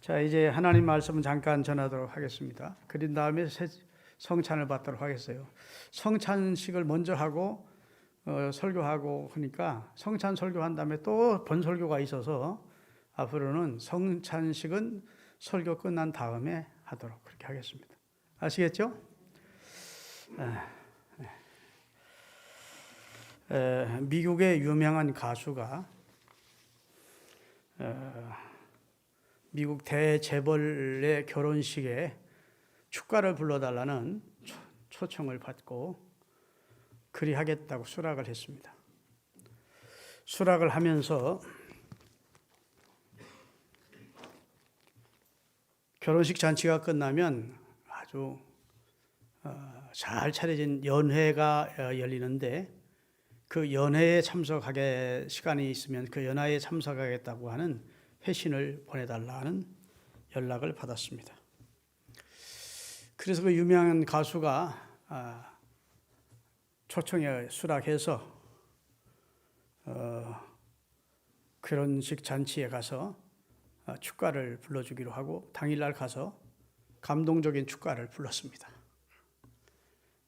자, 이제 하나님 말씀은 잠깐 전하도록 하겠습니다. 그린 다음에 성찬을 받도록 하겠어요. 성찬식을 먼저 하고 설교하고 하니까 성찬 설교한 다음에 또 본설교가 있어서 앞으로는 성찬식은 설교 끝난 다음에 하도록 그렇게 하겠습니다. 아시겠죠? 미국의 유명한 가수가 미국 대재벌의 결혼식에 축가를 불러달라는 초청을 받고 그리하겠다고 수락을 했습니다. 수락을 하면서 결혼식 잔치가 끝나면 아주 잘 차려진 연회가 열리는데 그 연회에 참석하게 시간이 있으면 그 연회에 참석하겠다고 하는 회신을 보내달라는 연락을 받았습니다. 그래서 그 유명한 가수가 초청에 수락해서 결혼식 잔치에 가서 축가를 불러주기로 하고 당일날 가서 감동적인 축가를 불렀습니다.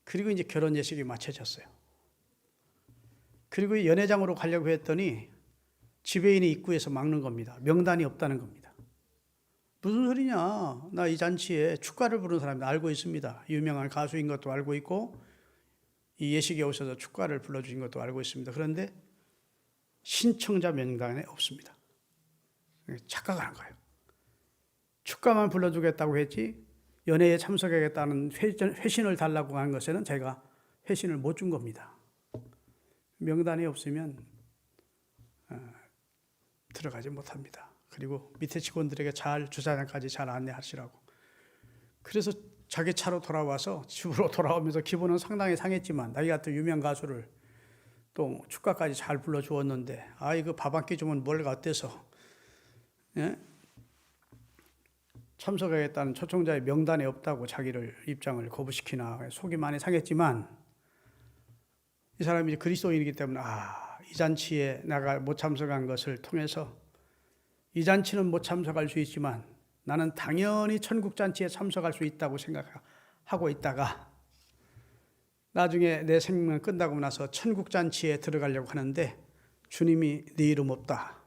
그리고 이제 결혼 예식이 마쳐졌어요. 그리고 연회장으로 가려고 했더니 지배인이 입구에서 막는 겁니다. 명단이 없다는 겁니다. 무슨 소리냐? 나 이 잔치에 축가를 부르는 사람이 알고 있습니다. 유명한 가수인 것도 알고 있고 이 예식에 오셔서 축가를 불러주신 것도 알고 있습니다. 그런데 신청자 명단에 없습니다. 착각을 한 거예요. 축가만 불러주겠다고 했지 연회에 참석하겠다는 회신을 달라고 한 것에는 제가 회신을 못 준 겁니다. 명단이 없으면 들어가지 못합니다. 그리고 밑에 직원들에게 주차장까지 잘 안내하시라고. 그래서 자기 차로 돌아와서 집으로 돌아오면서 기분은 상당히 상했지만 나이 같은 유명 가수를 또 축가까지 잘 불러주었는데 이거 밥 한 끼 주면 뭘가 어때서 참석하겠다는 초청자의 명단에 없다고 자기를 입장을 거부시키나 속이 많이 상했지만 이 사람이 그리스도인이기 때문에 이 잔치에 내가 못 참석한 것을 통해서 이 잔치는 못 참석할 수 있지만 나는 당연히 천국 잔치에 참석할 수 있다고 생각하고 있다가 나중에 내 생명 끝나고 나서 천국 잔치에 들어가려고 하는데 주님이 네 이름 없다.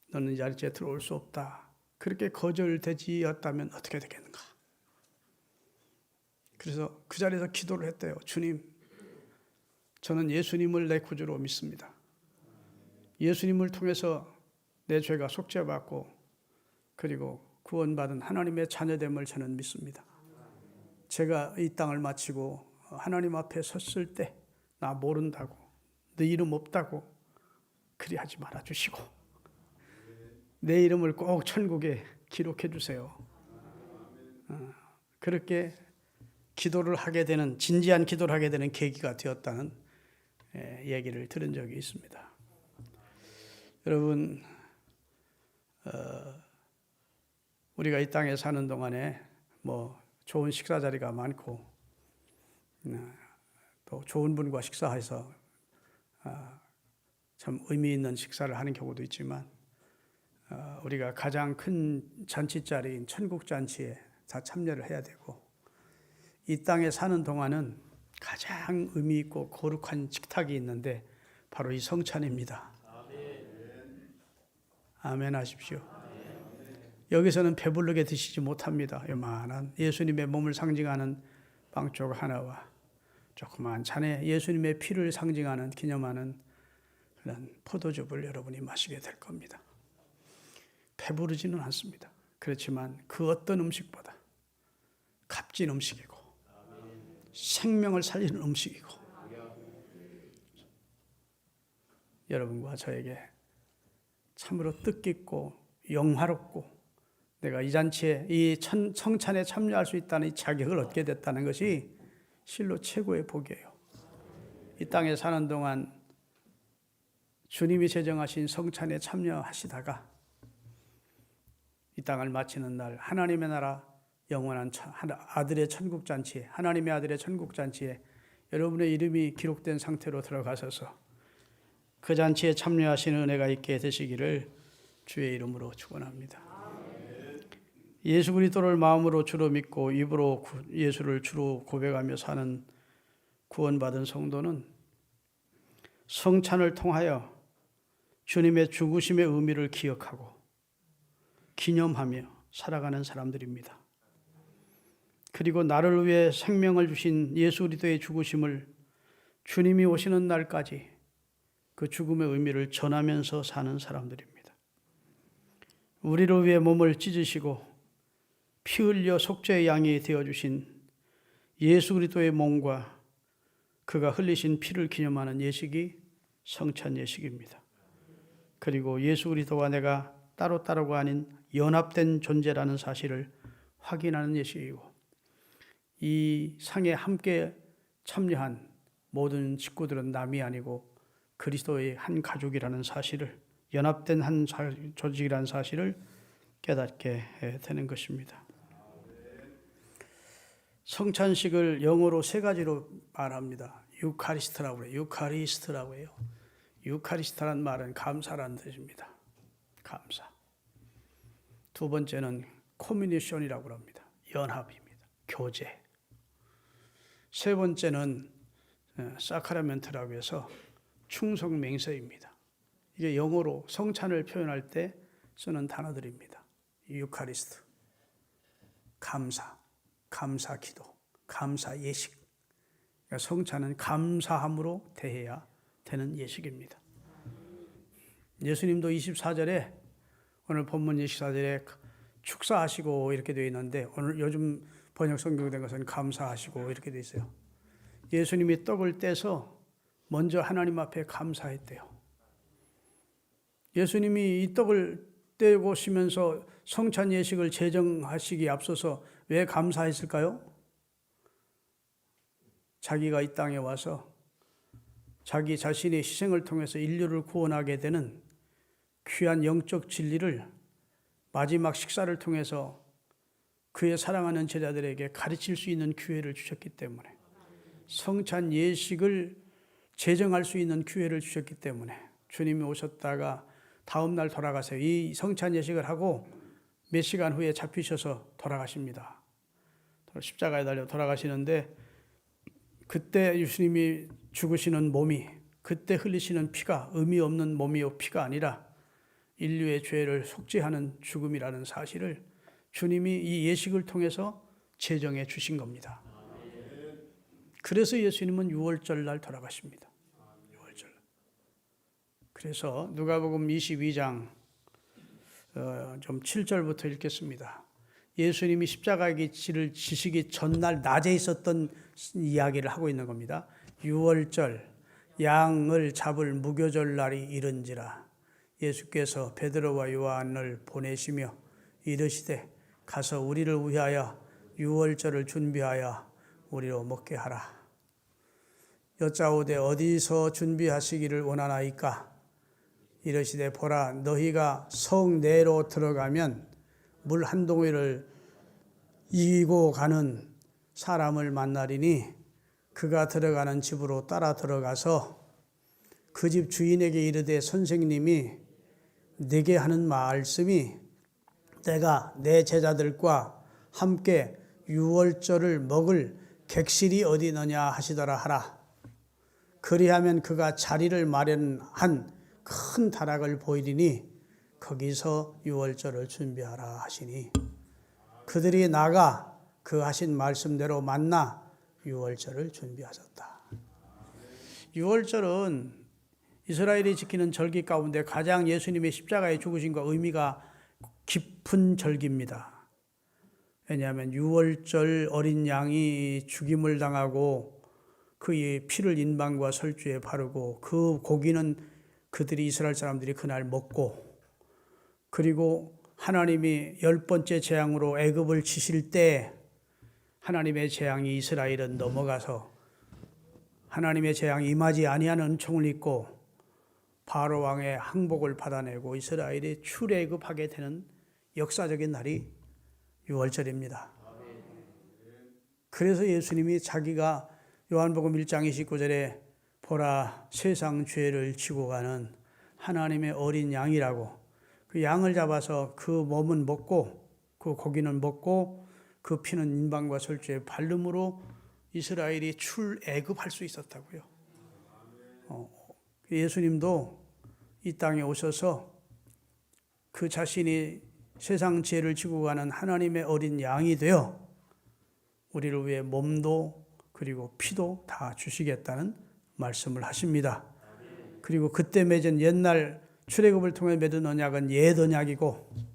너는 이 잔치에 들어올 수 없다. 그렇게 거절되지였다면 어떻게 되겠는가? 그래서 그 자리에서 기도를 했대요. 주님, 저는 예수님을 내 구주로 믿습니다. 예수님을 통해서 내 죄가 속죄받고 그리고 구원받은 하나님의 자녀됨을 저는 믿습니다. 제가 이 땅을 마치고 하나님 앞에 섰을 때 나 모른다고 내 이름 없다고 그리하지 말아주시고 내 이름을 꼭 천국에 기록해 주세요. 그렇게 기도를 하게 되는 진지한 기도를 하게 되는 계기가 되었다는 얘기를 들은 적이 있습니다. 여러분 우리가 이 땅에 사는 동안에 좋은 식사 자리가 많고 또 좋은 분과 식사해서 참 의미 있는 식사를 하는 경우도 있지만 우리가 가장 큰 잔치 자리인 천국 잔치에 다 참여를 해야 되고 이 땅에 사는 동안은 가장 의미 있고 거룩한 식탁이 있는데 바로 이 성찬입니다. 아멘 하십시오. 여기서는 배부르게 드시지 못합니다. 요만한 예수님의 몸을 상징하는 빵조각 하나와 조그만 잔에 예수님의 피를 상징하는 기념하는 그런 포도즙을 여러분이 마시게 될 겁니다. 배부르지는 않습니다. 그렇지만 그 어떤 음식보다 값진 음식이고 생명을 살리는 음식이고 여러분과 저에게 참으로 뜻깊고 영화롭고 내가 이 잔치에 이 성찬에 참여할 수 있다는 이 자격을 얻게 됐다는 것이 실로 최고의 복이에요. 이 땅에 사는 동안 주님이 제정하신 성찬에 참여하시다가 이 땅을 마치는 날 하나님의 나라 영원한 아들의 천국 잔치에 하나님의 아들의 천국 잔치에 여러분의 이름이 기록된 상태로 들어가셔서 그 잔치에 참여하시는 은혜가 있게 되시기를 주의 이름으로 축원합니다. 예수 그리스도를 마음으로 주로 믿고 입으로 예수를 주로 고백하며 사는 구원받은 성도는 성찬을 통하여 주님의 죽으심의 의미를 기억하고 기념하며 살아가는 사람들입니다. 그리고 나를 위해 생명을 주신 예수 그리스도의 죽으심을 주님이 오시는 날까지 그 죽음의 의미를 전하면서 사는 사람들입니다. 우리를 위해 몸을 찢으시고 피 흘려 속죄의 양이 되어주신 예수 그리스도의 몸과 그가 흘리신 피를 기념하는 예식이 성찬 예식입니다. 그리고 예수 그리스도와 내가 따로따로가 아닌 연합된 존재라는 사실을 확인하는 예식이고, 이 상에 함께 참여한 모든 식구들은 남이 아니고 그리스도의 한 가족이라는 사실을, 연합된 한 조직이라는 사실을 깨닫게 되는 것입니다. 성찬식을 영어로 세 가지로 말합니다. 유카리스트라고 해요. 유카리스트라고 해요. 유카리스트란 말은 감사라는 뜻입니다. 감사. 두 번째는 코뮤니션이라고 합니다. 연합입니다. 교제. 세 번째는 사크라멘트라고 해서 충성 맹세입니다. 이게 영어로 성찬을 표현할 때 쓰는 단어들입니다. 유카리스트, 감사, 감사 기도, 감사 예식. 그러니까 성찬은 감사함으로 대해야 되는 예식입니다. 예수님도 24절에, 오늘 본문 24절에 축사하시고 이렇게 되어 있는데, 오늘 요즘 번역 성경된 것은 감사하시고 이렇게 되어 있어요. 예수님이 떡을 떼서 먼저 하나님 앞에 감사했대요. 예수님이 이 떡을 떼고시면서 성찬 예식을 제정하시기 앞서서 왜 감사했을까요? 자기가 이 땅에 와서 자기 자신의 희생을 통해서 인류를 구원하게 되는 귀한 영적 진리를 마지막 식사를 통해서 그의 사랑하는 제자들에게 가르칠 수 있는 기회를 주셨기 때문에, 성찬 예식을 제정할 수 있는 기회를 주셨기 때문에 주님이 오셨다가 다음 날 돌아가세요. 이 성찬 예식을 하고 몇 시간 후에 잡히셔서 돌아가십니다. 십자가에 달려 돌아가시는데, 그때 예수님이 죽으시는 몸이, 그때 흘리시는 피가 의미 없는 몸이요 피가 아니라 인류의 죄를 속죄하는 죽음이라는 사실을 주님이 이 예식을 통해서 제정해 주신 겁니다. 그래서 예수님은 6월절 날 돌아가십니다. 6월절. 그래서 누가복음 22장 좀 7절부터 읽겠습니다. 예수님이 십자가의 길을 지시기 전날 낮에 있었던 이야기를 하고 있는 겁니다. 6월절 양을 잡을 무교절 날이 이른지라 예수께서 베드로와 요한을 보내시며 이르시되 가서 우리를 위하여 6월절을 준비하여 우리로 먹게 하라. 여짜오되 어디서 준비하시기를 원하나이까? 이르시되 보라, 너희가 성 내로 들어가면 물 한 동이를 이기고 가는 사람을 만나리니 그가 들어가는 집으로 따라 들어가서 그 집 주인에게 이르되 선생님이 내게 하는 말씀이 내가 내 제자들과 함께 6월절을 먹을 객실이 어디 있느냐 하시더라 하라. 그리하면 그가 자리를 마련한 큰 다락을 보이리니 거기서 6월절을 준비하라 하시니 그들이 나가 그 하신 말씀대로 만나 6월절을 준비하셨다. 6월절은 이스라엘이 지키는 절기 가운데 가장 예수님의 십자가의 죽으심과 의미가 깊은 절기입니다. 왜냐하면 6월절 어린 양이 죽임을 당하고 그의 피를 인방과 설주에 바르고 그 고기는 그들이 이스라엘 사람들이 그날 먹고, 그리고 하나님이 10번째 재앙으로 애굽을 치실 때 하나님의 재앙이 이스라엘은 넘어가서 하나님의 재앙이 임하지 아니하는 은총을 입고 바로 왕의 항복을 받아내고 이스라엘이 출애굽하게 되는 역사적인 날이 6월절입니다. 그래서 예수님이 자기가 요한복음 1장 29절에 보라 세상 죄를 지고 가는 하나님의 어린 양이라고, 그 양을 잡아서 그 몸은 먹고 그 고기는 먹고 그 피는 인방과 설주에 발름으로 이스라엘이 출애굽할 수 있었다고요. 예수님도 이 땅에 오셔서 그 자신이 세상 죄를 지고 가는 하나님의 어린 양이 되어 우리를 위해 몸도 그리고 피도 다 주시겠다는 말씀을 하십니다. 그리고 그때 맺은 옛날 출애굽을 통해 맺은 언약은 옛 언약이고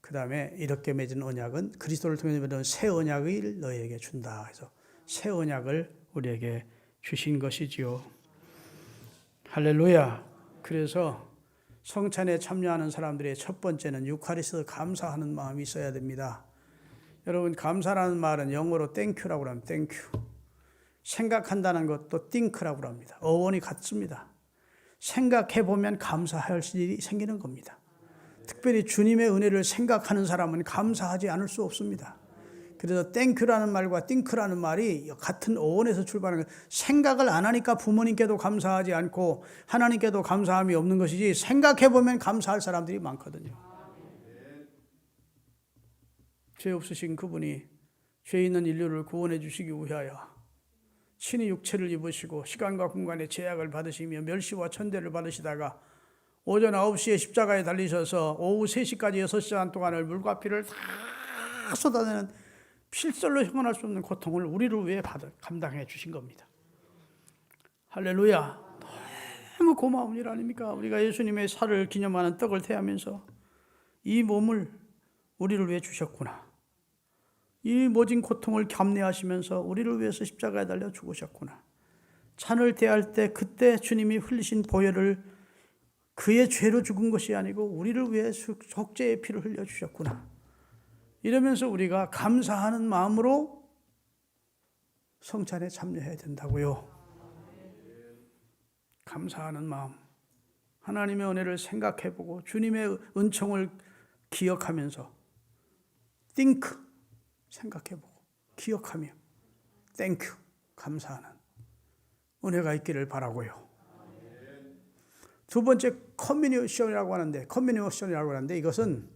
그 다음에 이렇게 맺은 언약은 그리스도를 통해 맺은 새 언약을 너희에게 준다. 그래서 새 언약을 우리에게 주신 것이지요. 할렐루야. 그래서 성찬에 참여하는 사람들의 첫 번째는 유카리스트 감사하는 마음이 있어야 됩니다. 여러분, 감사라는 말은 영어로 땡큐라고 합니다. 땡큐. 생각한다는 것도 띵크라고 합니다. 어원이 같습니다. 생각해보면 감사할 일이 생기는 겁니다. 특별히 주님의 은혜를 생각하는 사람은 감사하지 않을 수 없습니다. 그래서 땡큐라는 말과 띵크라는 말이 같은 어원에서 출발하는 거예요. 생각을 안 하니까 부모님께도 감사하지 않고 하나님께도 감사함이 없는 것이지 생각해보면 감사할 사람들이 많거든요. 죄 없으신 그분이 죄 있는 인류를 구원해 주시기 위하여 친히 육체를 입으시고 시간과 공간의 제약을 받으시며 멸시와 천대를 받으시다가 오전 9시에 십자가에 달리셔서 오후 3시까지 6시간 동안을 물과 피를 다 쏟아내는 필설로 형언할 수 없는 고통을 우리를 위해 감당해 주신 겁니다. 할렐루야. 너무 고마운 일 아닙니까? 우리가 예수님의 살을 기념하는 떡을 태하면서 이 몸을 우리를 위해 주셨구나. 이 모진 고통을 감내하시면서 우리를 위해서 십자가에 달려 죽으셨구나. 찬을 대할 때 그때 주님이 흘리신 보혈을 그의 죄로 죽은 것이 아니고 우리를 위해 속죄의 피를 흘려주셨구나. 이러면서 우리가 감사하는 마음으로 성찬에 참여해야 된다고요. 감사하는 마음. 하나님의 은혜를 생각해보고 주님의 은총을 기억하면서 think, 생각해보고 기억하며 thank you, 감사하는 은혜가 있기를 바라고요. 두 번째 커뮤니케이션이라고 하는데 이것은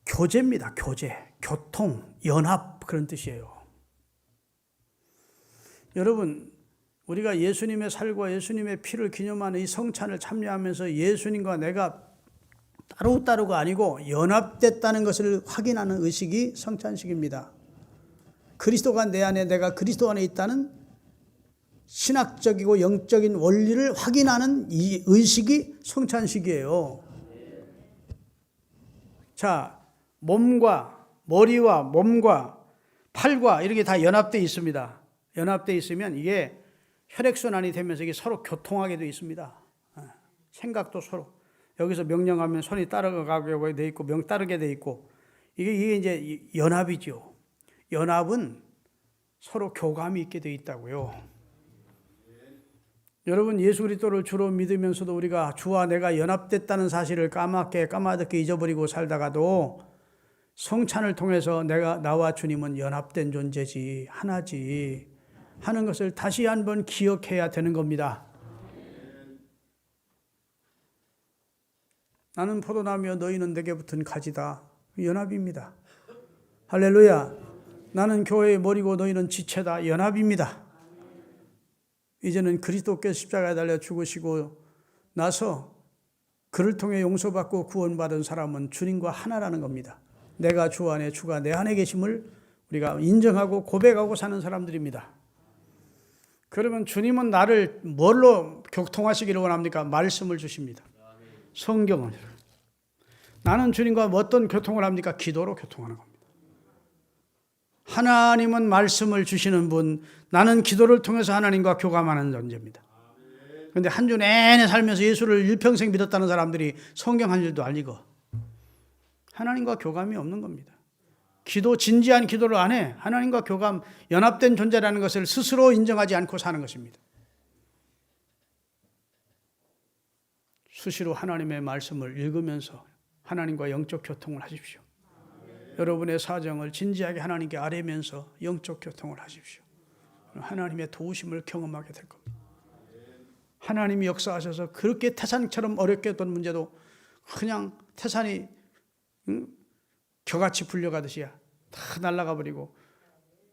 교제입니다. 교제, 교통, 연합 그런 뜻이에요. 여러분, 우리가 예수님의 살과 예수님의 피를 기념하는 이 성찬을 참여하면서 예수님과 내가 따로따로가 아니고 연합됐다는 것을 확인하는 의식이 성찬식입니다. 그리스도가 내 안에 내가 그리스도 안에 있다는 신학적이고 영적인 원리를 확인하는 이 의식이 성찬식이에요. 자, 머리와 몸과 팔과 이렇게 다 연합되어 있습니다. 연합되어 있으면 이게 혈액순환이 되면서 이게 서로 교통하게 되어 있습니다. 생각도 서로. 여기서 명령하면 손이 따라가게 되어 있고, 따르게 되어 있고, 이게 이제 연합이죠. 연합은 서로 교감이 있게 되어 있다고요. 여러분, 예수 그리스도를 주로 믿으면서도 우리가 주와 내가 연합됐다는 사실을 까마득히 잊어버리고 살다가도 성찬을 통해서 나와 주님은 연합된 존재지, 하나지 하는 것을 다시 한번 기억해야 되는 겁니다. 나는 포도나무여 너희는 내게 붙은 가지다. 연합입니다. 할렐루야. 나는 교회의 머리고 너희는 지체다. 연합입니다. 이제는 그리스도께서 십자가에 달려 죽으시고 나서 그를 통해 용서받고 구원받은 사람은 주님과 하나라는 겁니다. 내가 주 안에 주가 내 안에 계심을 우리가 인정하고 고백하고 사는 사람들입니다. 그러면 주님은 나를 뭘로 교통하시기를 원합니까? 말씀을 주십니다. 성경을. 나는 주님과 어떤 교통을 합니까? 기도로 교통하는 겁니다. 하나님은 말씀을 주시는 분, 나는 기도를 통해서 하나님과 교감하는 존재입니다. 그런데 한 주 내내 살면서 예수를 일평생 믿었다는 사람들이 성경 한 줄도 알리고 하나님과 교감이 없는 겁니다. 진지한 기도를 안 해. 하나님과 교감, 연합된 존재라는 것을 스스로 인정하지 않고 사는 것입니다. 수시로 하나님의 말씀을 읽으면서 하나님과 영적 교통을 하십시오. 여러분의 사정을 진지하게 하나님께 아뢰면서 영적 교통을 하십시오. 하나님의 도우심을 경험하게 될 겁니다. 하나님이 역사하셔서 그렇게 태산처럼 어렵게 했던 문제도 그냥 태산이 겨같이 불려가듯이 다 날아가 버리고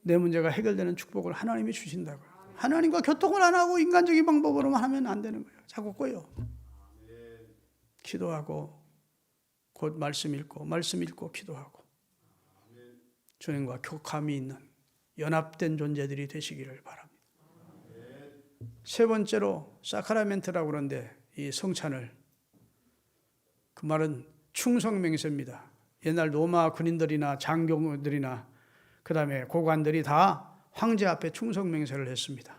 내 문제가 해결되는 축복을 하나님이 주신다고요. 하나님과 교통을 안 하고 인간적인 방법으로만 하면 안 되는 거예요. 자꾸 꼬여. 기도하고 곧 말씀 읽고 기도하고 주님과 교감이 있는 연합된 존재들이 되시기를 바랍니다. 세 번째로 사크라멘트라고 그러는데 이 성찬을, 그 말은 충성맹세입니다. 옛날 로마 군인들이나 장교들이나 그 다음에 고관들이 다 황제 앞에 충성맹세를 했습니다.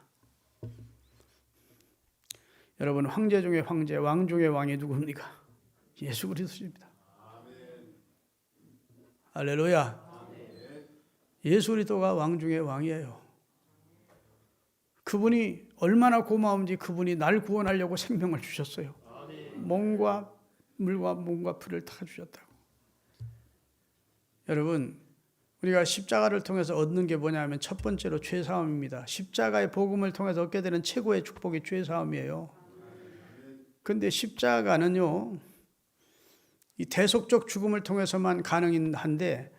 여러분, 황제 중에 황제, 왕 중에 왕이 누굽니까? 예수 그리스도입니다. 할렐루야. 예수 그리스도가 왕 중에 왕이에요. 그분이 얼마나 고마운지 그분이 날 구원하려고 생명을 주셨어요. 몸과 물과 몸과 피를 다 주셨다고. 여러분, 우리가 십자가를 통해서 얻는 게 뭐냐면 첫 번째로 죄사함입니다. 십자가의 복음을 통해서 얻게 되는 최고의 축복이 죄사함이에요. 그런데 십자가는요, 이 대속적 죽음을 통해서만 가능한데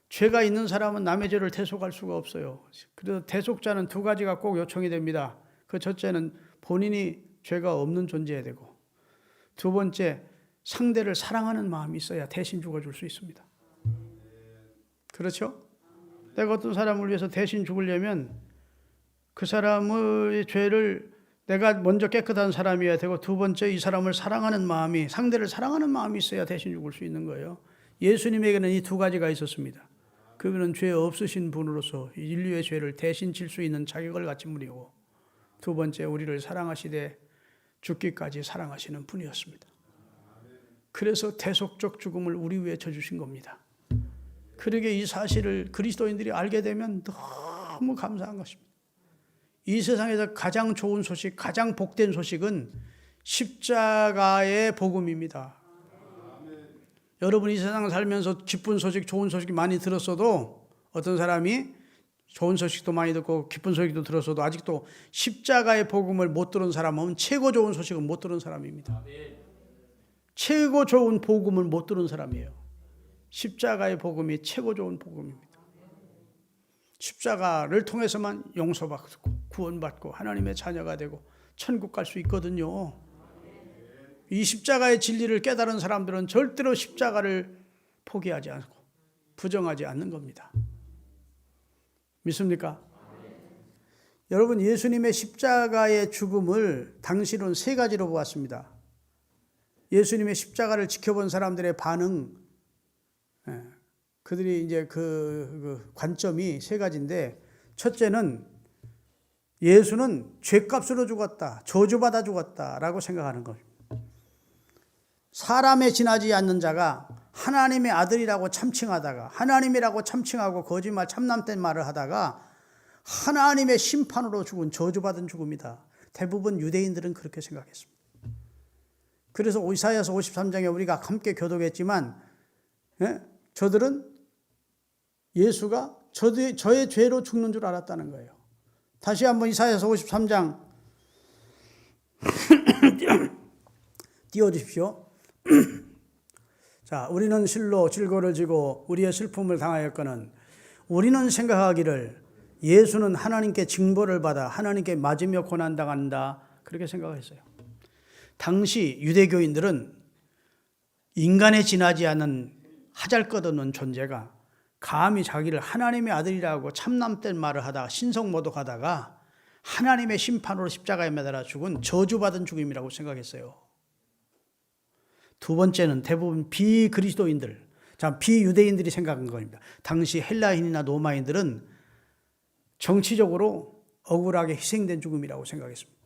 죄가 있는 사람은 남의 죄를 대속할 수가 없어요. 그래서 대속자는 두 가지가 꼭 요청이 됩니다. 그 첫째는 본인이 죄가 없는 존재여야 되고, 두 번째, 상대를 사랑하는 마음이 있어야 대신 죽어줄 수 있습니다. 그렇죠? 내가 어떤 사람을 위해서 대신 죽으려면 그 사람의 죄를 내가 먼저 깨끗한 사람이어야 되고, 두 번째, 이 사람을 사랑하는 마음이, 상대를 사랑하는 마음이 있어야 대신 죽을 수 있는 거예요. 예수님에게는 이 두 가지가 있었습니다. 그분은 죄 없으신 분으로서 인류의 죄를 대신 질 수 있는 자격을 가진 분이고, 두 번째, 우리를 사랑하시되 죽기까지 사랑하시는 분이었습니다. 그래서 대속적 죽음을 우리 위해 져주신 겁니다. 그러게 이 사실을 그리스도인들이 알게 되면 너무 감사한 것입니다. 이 세상에서 가장 좋은 소식, 가장 복된 소식은 십자가의 복음입니다. 여러분, 이 세상 살면서 기쁜 소식, 좋은 소식이 많이 들었어도, 어떤 사람이 좋은 소식도 많이 듣고 기쁜 소식도 들었어도 아직도 십자가의 복음을 못 들은 사람은 최고 좋은 소식은 못 들은 사람입니다. 최고 좋은 복음을 못 들은 사람이에요. 십자가의 복음이 최고 좋은 복음입니다. 십자가를 통해서만 용서받고 구원받고 하나님의 자녀가 되고 천국 갈 수 있거든요. 이 십자가의 진리를 깨달은 사람들은 절대로 십자가를 포기하지 않고 부정하지 않는 겁니다. 믿습니까? 여러분, 예수님의 십자가의 죽음을 당시로는 세 가지로 보았습니다. 예수님의 십자가를 지켜본 사람들의 반응, 그들이 이제 그 관점이 세 가지인데, 첫째는 예수는 죄값으로 죽었다, 저주받아 죽었다라고 생각하는 겁니다. 사람에 지나지 않는 자가 하나님의 아들이라고 참칭하다가, 하나님이라고 참칭하고 거짓말 참남된 말을 하다가 하나님의 심판으로 죽은 저주받은 죽음이다. 대부분 유대인들은 그렇게 생각했습니다. 그래서 이사야서 53장에 우리가 함께 교독했지만, 저들은 예수가 저의 죄로 죽는 줄 알았다는 거예요. 다시 한번 이사야서 53장 띄워주십시오. 자, 우리는 실로 질고를 지고 우리의 슬픔을 당하였거늘 우리는 생각하기를 예수는 하나님께 징벌을 받아 하나님께 맞으며 고난당한다, 그렇게 생각했어요. 당시 유대교인들은 인간에 지나지 않은 하잘것없는 존재가 감히 자기를 하나님의 아들이라고 참남된 말을 하다가 신성모독하다가 하나님의 심판으로 십자가에 매달아 죽은 저주받은 죽음이라고 생각했어요. 두 번째는 대부분 비그리스도인들, 비유대인들이 생각한 겁니다. 당시 헬라인이나 로마인들은 정치적으로 억울하게 희생된 죽음이라고 생각했습니다.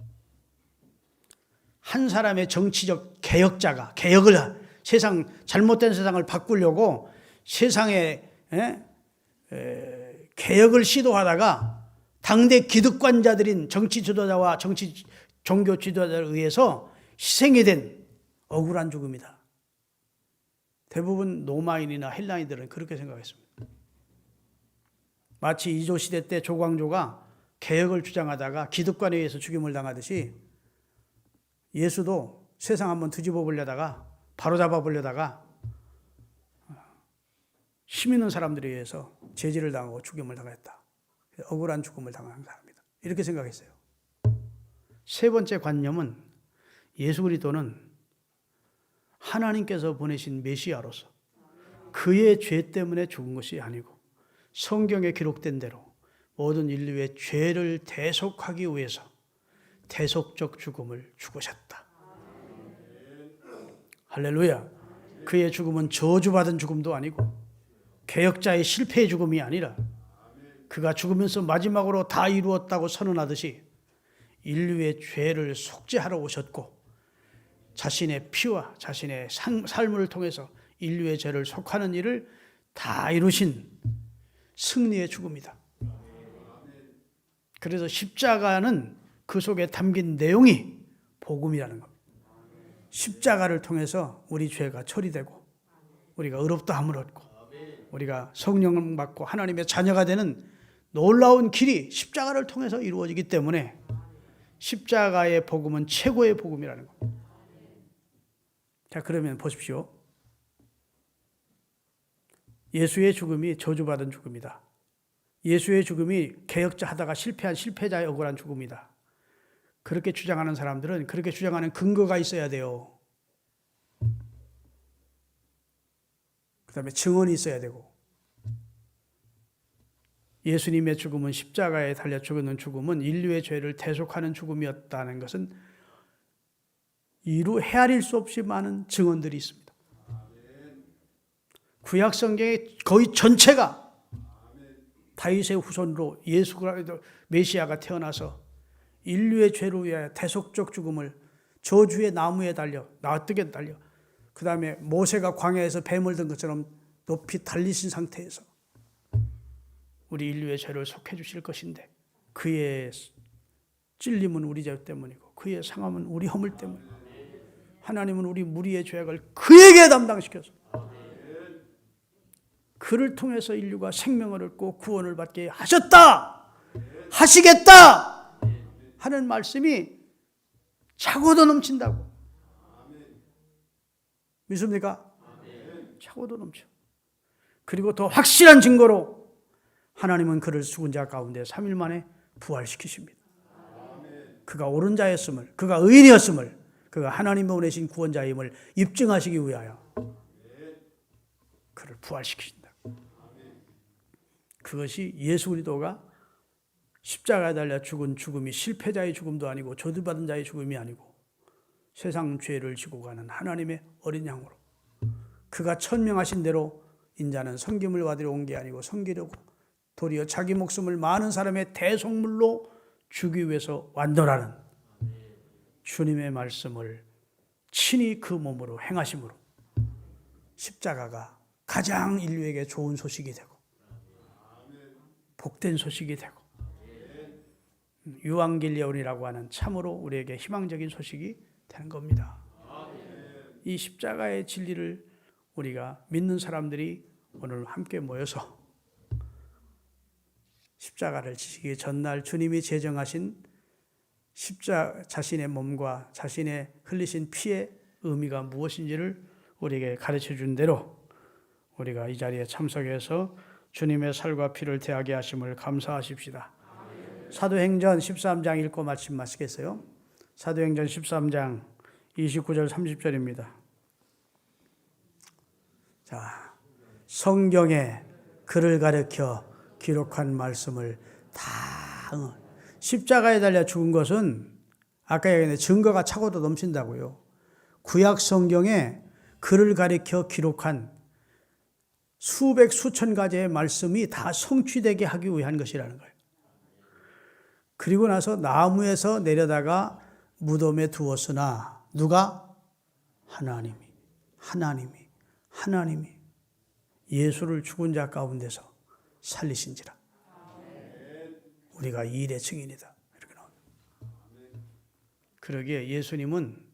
한 사람의 정치적 개혁자가 세상 잘못된 세상을 바꾸려고 세상에 개혁을 시도하다가 당대 기득권자들인 정치 지도자와 종교 지도자에 의해서 희생이 된 억울한 죽음이다. 대부분 로마인이나 헬라인들은 그렇게 생각했습니다. 마치 이조 시대 때 조광조가 개혁을 주장하다가 기득권에 의해서 죽임을 당하듯이 예수도 세상 한번 뒤집어 보려다가 바로잡아 보려다가 힘 있는 사람들에 의해서 제지를 당하고 죽임을 당했다. 억울한 죽음을 당한 사람이다. 이렇게 생각했어요. 세 번째 관념은 예수 그리스도는 하나님께서 보내신 메시아로서 그의 죄 때문에 죽은 것이 아니고 성경에 기록된 대로 모든 인류의 죄를 대속하기 위해서 대속적 죽음을 죽으셨다. 할렐루야. 그의 죽음은 저주받은 죽음도 아니고 개혁자의 실패의 죽음이 아니라 그가 죽으면서 마지막으로 다 이루었다고 선언하듯이 인류의 죄를 속죄하러 오셨고 자신의 피와 자신의 삶을 통해서 인류의 죄를 속하는 일을 다 이루신 승리의 죽음이다. 그래서 십자가는 그 속에 담긴 내용이 복음이라는 겁니다. 십자가를 통해서 우리 죄가 처리되고 우리가 의롭다함을 얻고 우리가 성령을 받고 하나님의 자녀가 되는 놀라운 길이 십자가를 통해서 이루어지기 때문에 십자가의 복음은 최고의 복음이라는 겁니다. 자, 그러면 보십시오. 예수의 죽음이 저주받은 죽음이다. 예수의 죽음이 개혁자 하다가 실패한 실패자의 억울한 죽음이다. 그렇게 주장하는 사람들은 그렇게 주장하는 근거가 있어야 돼요. 그 다음에 증언이 있어야 되고 예수님의 죽음은 십자가에 달려 죽는 죽음은 인류의 죄를 대속하는 죽음이었다는 것은 이루 헤아릴 수 없이 많은 증언들이 있습니다. 구약 성경의 거의 전체가 다윗의 후손으로 예수 그리스도 메시아가 태어나서 인류의 죄를 위하여 대속적 죽음을 저주의 나무에 달려 놔뜨게 달려 그 다음에 모세가 광야에서 뱀을 든 것처럼 높이 달리신 상태에서 우리 인류의 죄를 속해 주실 것인데 그의 찔림은 우리 죄 때문이고 그의 상함은 우리 허물 때문이고 하나님은 우리 무리의 죄악을 그에게 담당시켜서 그를 통해서 인류가 생명을 얻고 구원을 받게 하셨다, 하시겠다 하는 말씀이 차고도 넘친다고. 믿습니까? 차고도 넘쳐. 그리고 더 확실한 증거로 하나님은 그를 죽은 자 가운데 3일 만에 부활시키십니다. 그가 옳은 자였음을, 그가 의인이었음을, 그가 하나님이 보내신 구원자임을 입증하시기 위하여 그를 부활시키신다. 그것이 예수 그리스도가 십자가에 달려 죽은 죽음이 실패자의 죽음도 아니고 저주받은 자의 죽음이 아니고 세상 죄를 지고 가는 하나님의 어린 양으로 그가 천명하신 대로 인자는 섬김을 받으러 온 게 아니고 섬기려고 도리어 자기 목숨을 많은 사람의 대속물로 주기 위해서 완도라는 주님의 말씀을 친히 그 몸으로 행하심으로 십자가가 가장 인류에게 좋은 소식이 되고 복된 소식이 되고 유앙겔리온이라고 하는 참으로 우리에게 희망적인 소식이 되는 겁니다. 이 십자가의 진리를 우리가 믿는 사람들이 오늘 함께 모여서 십자가를 지시기 전날 주님이 제정하신 자신의 몸과 자신의 흘리신 피의 의미가 무엇인지를 우리에게 가르쳐 준 대로 우리가 이 자리에 참석해서 주님의 살과 피를 대하게 하심을 감사하십시다. 사도행전 13장 읽고 마치겠어요. 사도행전 13장 29절 30절입니다. 자, 성경에 그를 가르쳐 기록한 말씀을 다 십자가에 달려 죽은 것은 아까 얘기했는데 증거가 차고도 넘친다고요. 구약 성경에 그를 가르쳐 기록한 수백 수천 가지의 말씀이 다 성취되게 하기 위한 것이라는 거예요. 그리고 나서 나무에서 내려다가 무덤에 두었으나 누가? 하나님이 예수를 죽은 자 가운데서 살리신지라. 우리가 이 일의 증인이다. 이렇게 나옵니다. 그러기에 예수님은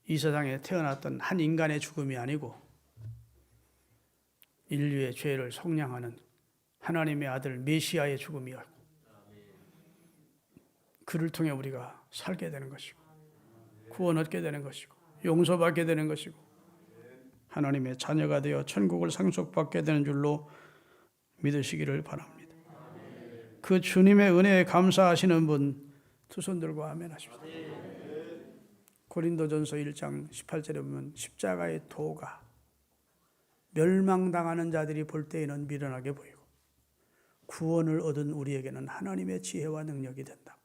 이 세상에 태어났던 한 인간의 죽음이 아니고 인류의 죄를 속량하는 하나님의 아들 메시아의 죽음이었고 그를 통해 우리가 살게 되는 것이고 구원 얻게 되는 것이고 용서받게 되는 것이고 하나님의 자녀가 되어 천국을 상속받게 되는 줄로 믿으시기를 바랍니다. 그 주님의 은혜에 감사하시는 분 두 손 들고 아멘 하십시오. 고린도전서 1장 18절에 보면 십자가의 도가 멸망당하는 자들이 볼 때에는 미련하게 보이고 구원을 얻은 우리에게는 하나님의 지혜와 능력이 된다.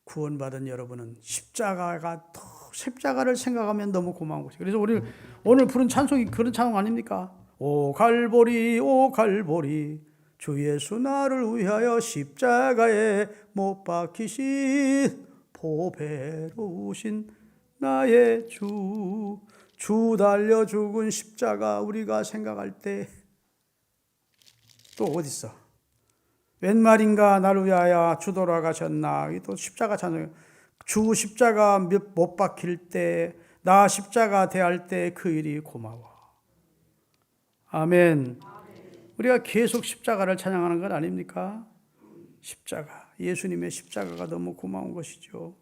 구원받은 여러분은 십자가를 생각하면 너무 고마운 것이에요. 그래서 우리 오늘 부른 찬송이 그런 찬송 아닙니까? 오 갈보리 오 갈보리 주 예수 나를 위하여 십자가에 못 박히신 보배로우신 나의 주 달려 죽은 십자가 우리가 생각할 때 또 어디 있어? 웬 말인가 나를 위하여 주 돌아가셨나? 또 십자가 찬송. 주 십자가 못 박힐 때, 나 십자가 대할 때 그 일이 고마워. 아멘. 우리가 계속 십자가를 찬양하는 건 아닙니까? 십자가, 예수님의 십자가가 너무 고마운 것이죠.